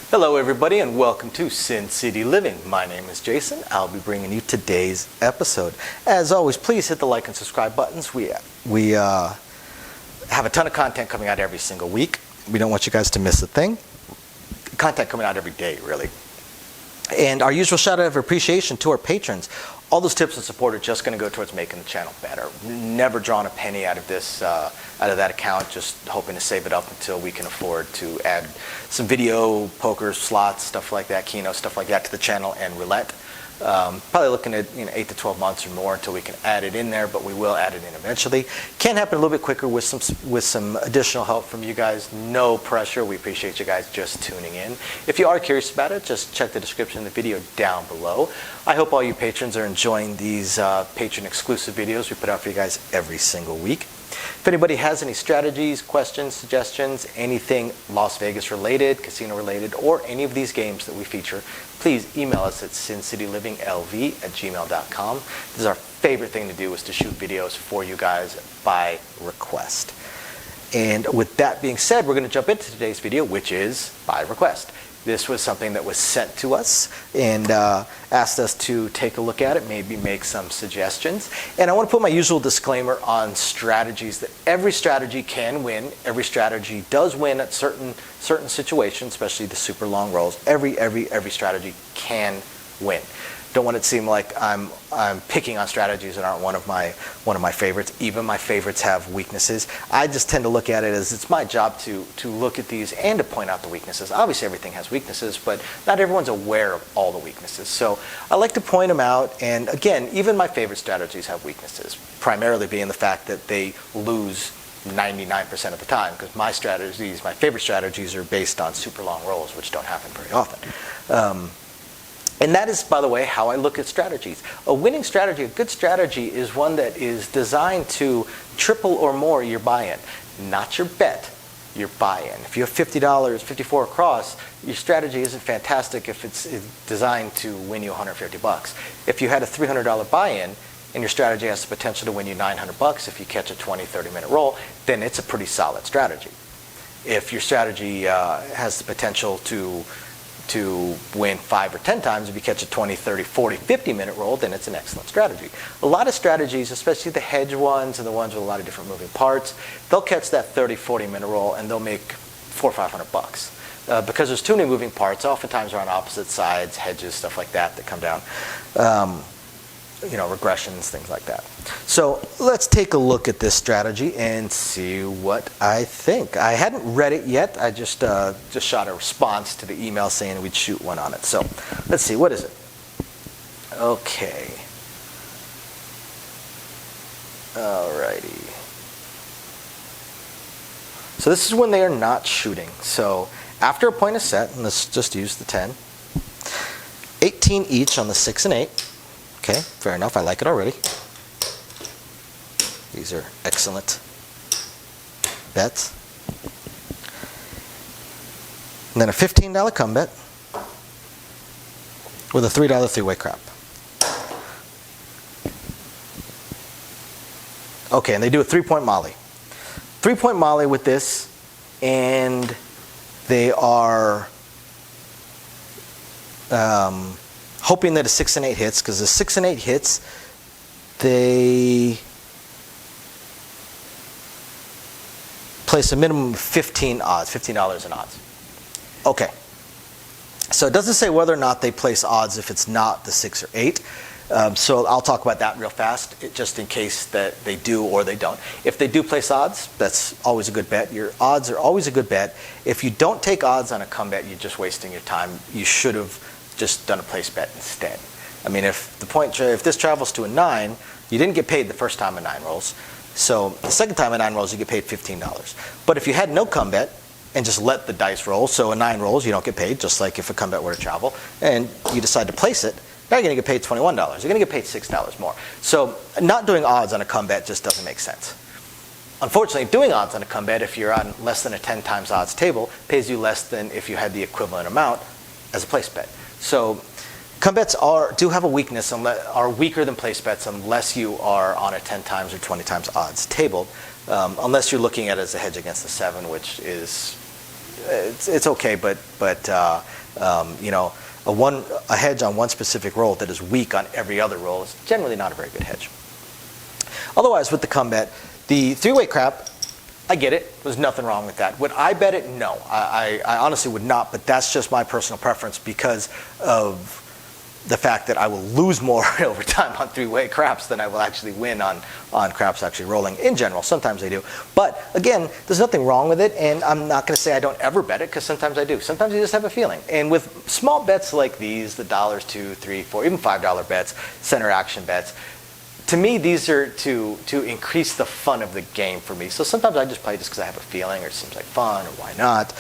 Hello everybody and welcome to Sin City Living. My name is Jason. I'll be bringing you today's episode. As always, please hit the like and subscribe buttons. We have a ton of content coming out every single week. We don't want you guys to miss a thing. Content coming out every day, really. And our usual shout out of appreciation to our patrons. All those tips and support are just going to go towards making the channel better. Never drawn a penny out of this, out of that account, just hoping to save it up until we can afford to add some video, poker, slots, stuff like that, keno, stuff like that to the channel, and roulette. Probably looking at 8 to 12 months or more until we can add it in there, but we will add it in eventually. Can happen a little bit quicker with some additional help from you guys. No pressure. We appreciate you guys just tuning in. If you are curious about it, just check the description of the video down below. I hope all you patrons are enjoying these patron exclusive videos we put out for you guys every single week. If anybody has any strategies, questions, suggestions, anything Las Vegas related, casino related, or any of these games that we feature, please email us at sincitylivingLV@gmail.com. This is our favorite thing to do, is to shoot videos for you guys by request. And with that being said, we're going to jump into today's video, which is by request. This was something that was sent to us and asked us to take a look at it, maybe make some suggestions. And I want to put my usual disclaimer on strategies, that every strategy can win. Every strategy does win at certain situations, especially the super long rolls. Every strategy can win. Don't want it to seem like I'm picking on strategies that aren't one of my favorites. Even my favorites have weaknesses. I just tend to look at it as it's my job to look at these and to point out the weaknesses. Obviously everything has weaknesses, but not everyone's aware of all the weaknesses. So I like to point them out, and again, even my favorite strategies have weaknesses, primarily being the fact that they lose 99% of the time, because my favorite strategies are based on super long rolls, which don't happen very often. And that is, by the way, how I look at strategies. A winning strategy, a good strategy, is one that is designed to triple or more your buy-in. Not your bet, your buy-in. If you have $50, 54 across, your strategy isn't fantastic if it's designed to win you 150 bucks. If you had a $300 buy-in and your strategy has the potential to win you 900 bucks if you catch a 20, 30-minute roll, then it's a pretty solid strategy. If your strategy has the potential to win 5 or 10 times if you catch a 20, 30, 40, 50-minute roll, then it's an excellent strategy. A lot of strategies, especially the hedge ones and the ones with a lot of different moving parts, they'll catch that 30, 40-minute roll and they'll make 400 or 500 bucks. Because there's too many moving parts, oftentimes they're on opposite sides, hedges, stuff like that come down. Regressions, things like that. So let's take a look at this strategy and see what I think. I hadn't read it yet. I just shot a response to the email saying we'd shoot one on it. So let's see, what is it? Okay. Alrighty. So this is when they are not shooting. So after a point is set, and let's just use the 10, 18 each on the 6 and 8. Okay, fair enough. I like it already. These are excellent bets. And then a $15 come bet with a $3 three-way crap. Okay, and they do a 3-point molly. 3-point molly with this, and they are hoping that a 6 and 8 hits, because the 6 and 8 hits, they place a minimum of $15 in odds. Okay. So it doesn't say whether or not they place odds if it's not the 6 or 8. So I'll talk about that real fast, just in case that they do or they don't. If they do place odds, that's always a good bet. Your odds are always a good bet. If you don't take odds on a come bet, you're just wasting your time. You should have just done a place bet instead. I mean, if this travels to a 9, you didn't get paid the first time a 9 rolls. So the second time a 9 rolls, you get paid $15. But if you had no come bet and just let the dice roll, so a 9 rolls, you don't get paid, just like if a come bet were to travel, and you decide to place it, now you're going to get paid $21. You're going to get paid $6 more. So not doing odds on a come bet just doesn't make sense. Unfortunately, doing odds on a come bet, if you're on less than a 10 times odds table, pays you less than if you had the equivalent amount as a place bet. So come bets do have a weakness, are weaker than place bets unless you are on a 10 times or 20 times odds table, unless you're looking at it as a hedge against the 7, which is it's okay, but you know, a hedge on one specific roll that is weak on every other roll is generally not a very good hedge. Otherwise, with the come bet, the three-way crap, I get it. There's nothing wrong with that. Would I bet it? No. I honestly would not, but that's just my personal preference because of the fact that I will lose more over time on three-way craps than I will actually win on craps actually rolling in general. Sometimes I do. But again, there's nothing wrong with it, and I'm not going to say I don't ever bet it because sometimes I do. Sometimes you just have a feeling. And with small bets like these, the $1, $2, $3, $4, even $5 bets, center action bets, to me, these are to increase the fun of the game for me. So sometimes I just play just because I have a feeling or it seems like fun or why not.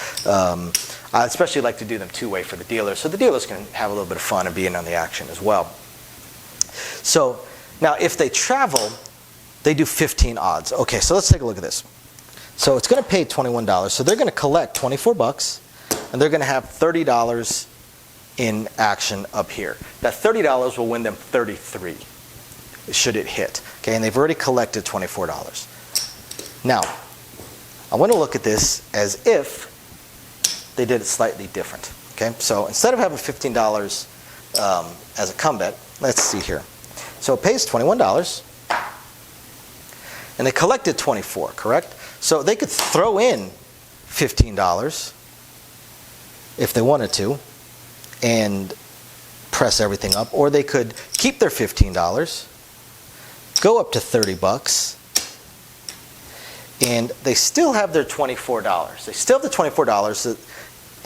I especially like to do them two-way for the dealers, so the dealers can have a little bit of fun and be in on the action as well. So now if they travel, they do 15 odds. Okay, so let's take a look at this. So it's going to pay $21, so they're going to collect 24 bucks, and they're going to have $30 in action up here. That $30 will win them 33. Should it hit. Okay, and they've already collected $24. Now, I want to look at this as if they did it slightly different. Okay, so instead of having $15 as a come bet, let's see here. So it pays $21, and they collected 24, correct? So they could throw in $15 if they wanted to, and press everything up, or they could keep their $15. Go up to 30 bucks, and they still have their $24. They still have the $24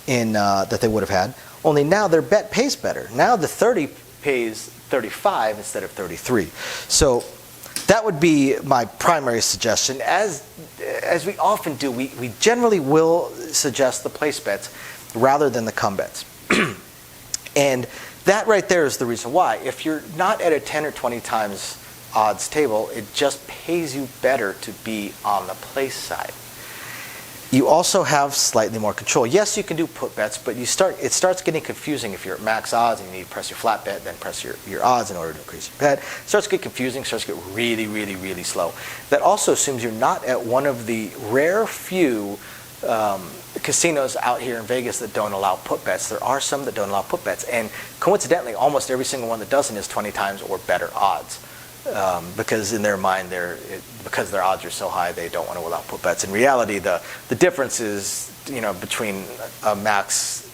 that they would have had, only now their bet pays better. Now the 30 pays 35 instead of 33. So that would be my primary suggestion. As we often do, we generally will suggest the place bets rather than the come bets. And that right there is the reason why. If you're not at a 10 or 20 times odds table, it just pays you better to be on the place side. You also have slightly more control. Yes, you can do put bets, but it starts getting confusing if you're at max odds and you need to press your flat bet, then press your odds in order to increase your bet. It starts to get confusing, starts to get really, really, really slow. That also assumes you're not at one of the rare few casinos out here in Vegas that don't allow put bets. There are some that don't allow put bets, and coincidentally, almost every single one that doesn't is 20 times or better odds. Because in their mind, because their odds are so high, they don't want to allow put bets. In reality, the difference is, you know, between a max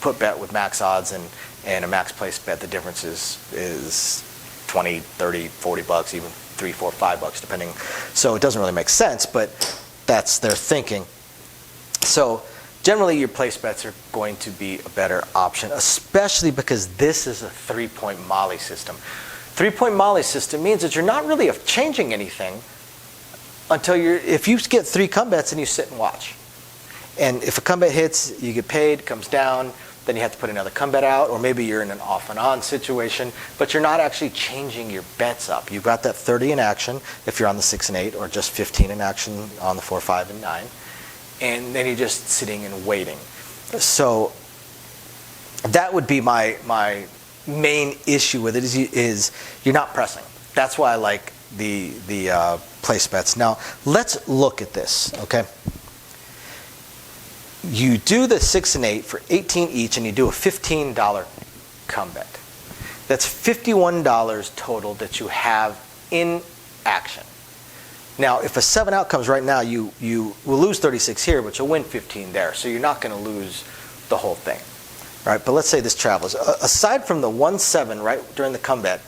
put bet with max odds and a max place bet, the difference is 20, 30, 40 bucks, even 3, 4, 5 bucks, depending. So it doesn't really make sense, but that's their thinking. So generally, your place bets are going to be a better option, especially because this is a 3-point Molly system. 3-point Molly system means that you're not really changing anything until if you get 3 come bets and you sit and watch. And if a come bet hits, you get paid, comes down, then you have to put another come bet out, or maybe you're in an off and on situation, but you're not actually changing your bets up. You've got that 30 in action if you're on the 6 and 8, or just 15 in action on the 4, 5, and 9. And then you're just sitting and waiting. So that would be my main issue with it is you're not pressing. That's why I like the place bets. Now let's look at this. Okay, you do the 6 and 8 for 18 each, and you do a $15 come bet. That's $51 total that you have in action. Now, if a 7 out comes right now, you will lose 36 here, but you'll win 15 there. So you're not going to lose the whole thing. Right, but let's say this travels. Aside from the 1-7 right during the come bet,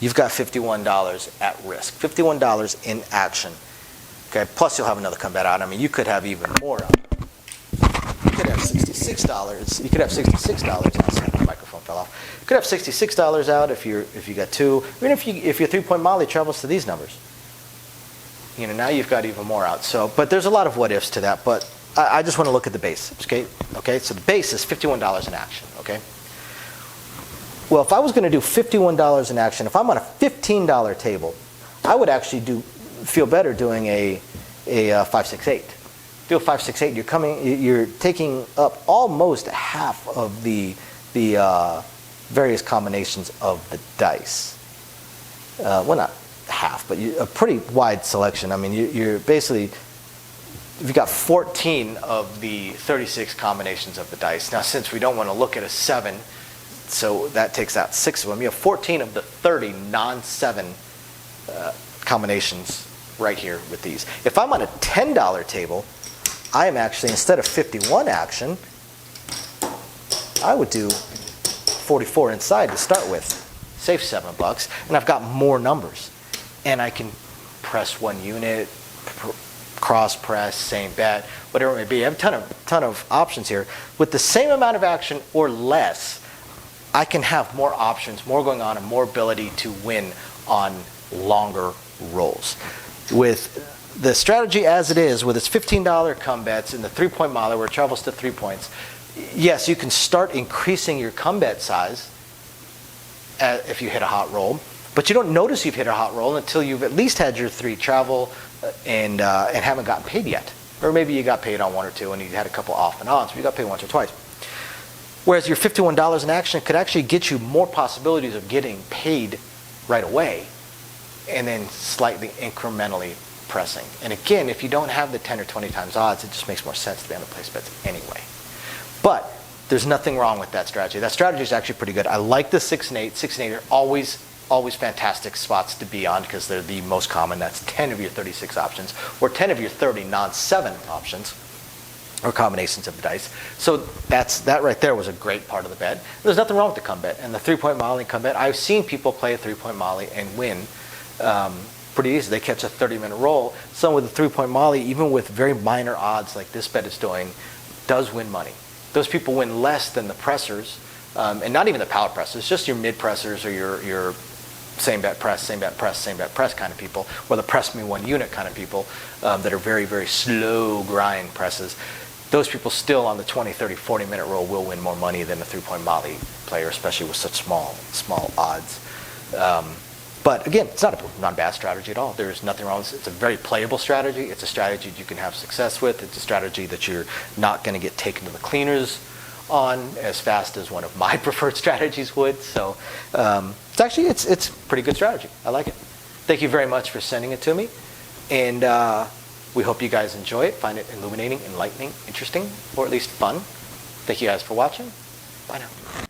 you've got $51 at risk. $51 in action. Okay, plus you'll have another come bet out. I mean, you could have even more out. You could have $66. You could have $66 out. Sorry, the microphone fell off. You could have $66 out if you got 2. Even if your 3-point Molly travels to these numbers. You know, now you've got even more out. So, but there's a lot of what ifs to that. But I just want to look at the base, okay? So the base is $51 in action, okay? Well, if I was going to do $51 in action, if I'm on a $15 table, I would actually feel better doing a 5-6-8. Do a 5-6-8. You're taking up almost half of the various combinations of the dice. Well, not half, but a pretty wide selection. I mean, you're basically You've got 14 of the 36 combinations of the dice. Now, since we don't want to look at a 7, so that takes out 6 of them, you have 14 of the 30 non-7 combinations right here with these. If I'm on a $10 table, I am actually, instead of 51 action, I would do 44 inside to start with. Save $7, and I've got more numbers. And I can press 1 unit, cross press, same bet, whatever it may be. I have a ton of options here. With the same amount of action or less, I can have more options, more going on, and more ability to win on longer rolls. With the strategy as it is, with its $15 come bets and the 3-point molly where it travels to 3 points, yes, you can start increasing your come bet size if you hit a hot roll, but you don't notice you've hit a hot roll until you've at least had your 3 travel and haven't gotten paid yet. Or maybe you got paid on 1 or 2 and you had a couple off and ons, but you got paid once or twice. Whereas your $51 in action could actually get you more possibilities of getting paid right away and then slightly incrementally pressing. And again, if you don't have the 10 or 20 times odds, it just makes more sense to be on the place bets anyway. But there's nothing wrong with that strategy. That strategy is actually pretty good. I like the 6 and 8. 6 and 8 are always fantastic spots to be on because they're the most common. That's 10 of your 36 options, or 10 of your 30 non-7 options, or combinations of the dice. So that right there was a great part of the bet. There's nothing wrong with the come bet. And the 3-point molly come bet, I've seen people play a 3-point molly and win pretty easy. They catch a 30-minute roll. Some with the 3-point molly, even with very minor odds like this bet is doing, does win money. Those people win less than the pressers, and not even the power pressers, just your mid pressers or your same bet press, same bet press, same bet press kind of people, or the press me 1 unit kind of people that are very, very slow grind presses. Those people still on the 20, 30, 40-minute roll will win more money than a 3-point molly player, especially with such small odds. But again, it's not a bad strategy at all. There's nothing wrong with it. It's a very playable strategy. It's a strategy that you can have success with. It's a strategy that you're not going to get taken to the cleaners on as fast as one of my preferred strategies would. So it's a pretty good strategy. I like it. Thank you very much for sending it to me. And we hope you guys enjoy it, find it illuminating, enlightening, interesting, or at least fun. Thank you guys for watching. Bye now.